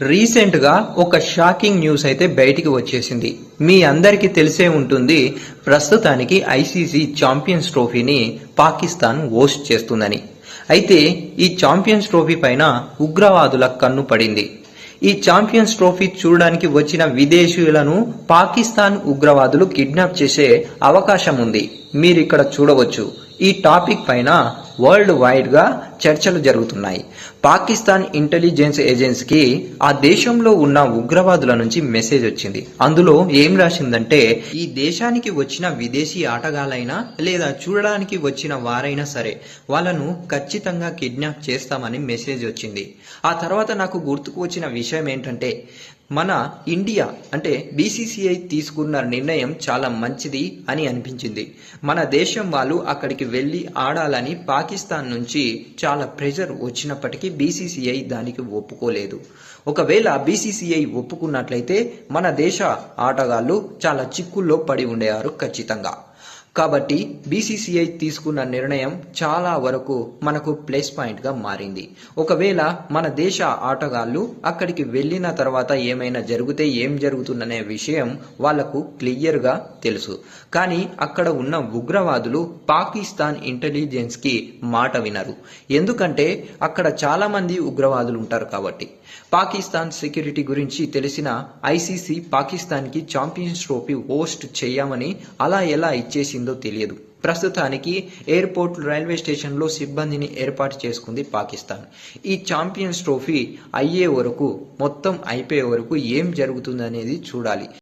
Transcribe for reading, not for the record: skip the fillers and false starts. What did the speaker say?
Recent గా ఒక shocking news అయితే బయటికి వచ్చేసింది. మీ అందరికీ తెలిసే ఉంటుంది, ప్రస్తుతానికి ఐసీసీ ఛాంపియన్స్ ట్రోఫీని పాకిస్తాన్ హోస్ట్ చేస్తుందని. అయితే ఈ ఛాంపియన్స్ ట్రోఫీ పైన ఉగ్రవాదుల కన్ను పడింది. ఈ ఛాంపియన్స్ ట్రోఫీ చూడడానికి వచ్చిన విదేశీయులను పాకిస్తాన్ ఉగ్రవాదులు కిడ్నాప్ చేసే అవకాశం ఉంది. మీరిక్కడ చూడవచ్చు. ఈ టాపిక్ పైన వరల్డ్ వైడ్ గా చర్చలు జరుగుతున్నాయి. పాకిస్తాన్ ఇంటెలిజెన్స్ ఏజెన్సీకి ఆ దేశంలో ఉన్న ఉగ్రవాదుల నుంచి మెసేజ్ వచ్చింది. అందులో ఏం రాసిందంటే, ఈ దేశానికి వచ్చిన విదేశీ ఆటగాళ్ళైనా లేదా చూడడానికి వచ్చిన వారైనా సరే వాళ్ళను ఖచ్చితంగా కిడ్నాప్ చేస్తామని మెసేజ్ వచ్చింది. ఆ తర్వాత నాకు గుర్తుకు వచ్చిన విషయం ఏంటంటే, మన ఇండియా అంటే బీసీసీఐ తీసుకున్న నిర్ణయం చాలా మంచిది అని అనిపించింది. మన దేశం వాళ్ళు అక్కడికి వెళ్లి ఆడాలని పాకిస్తాన్ నుంచి చాలా ప్రెషర్ వచ్చినప్పటికీ బీసీసీఐ దానికి ఒప్పుకోలేదు. ఒకవేళ బీసీసీఐ ఒప్పుకున్నట్లయితే మన దేశ ఆటగాళ్లు చాలా చిక్కుల్లో పడి ఉండేవారు ఖచ్చితంగా. కాబట్టి బీసీసీఐ తీసుకున్న నిర్ణయం చాలా వరకు మనకు ప్లస్ పాయింట్ గా మారింది. ఒకవేళ మన దేశ ఆటగాళ్లు అక్కడికి వెళ్లిన తర్వాత ఏమైనా జరిగితే ఏం జరుగుతుందనే విషయం వాళ్లకు క్లియర్ గా తెలుసు. కానీ అక్కడ ఉన్న ఉగ్రవాదులు పాకిస్తాన్ ఇంటెలిజెన్స్ కి మాట వినరు. ఎందుకంటే అక్కడ చాలా మంది ఉగ్రవాదులు ఉంటారు కాబట్టి. పాకిస్తాన్ సెక్యూరిటీ గురించి తెలిసిన ఐసీసీ పాకిస్తాన్ కి ఛాంపియన్స్ ట్రోఫీ హోస్ట్ చేయమని అలా ఎలా ఇచ్చేసిందో తెలియదు. ప్రస్తుతానికి ఎయిర్పోర్ట్, రైల్వే స్టేషన్ లో సిబ్బందిని ఏర్పాటు చేసుకుంది పాకిస్తాన్. ఈ ఛాంపియన్స్ ట్రోఫీ అయ్యే వరకు, మొత్తం అయిపోయే వరకు ఏం జరుగుతుందనేది చూడాలి.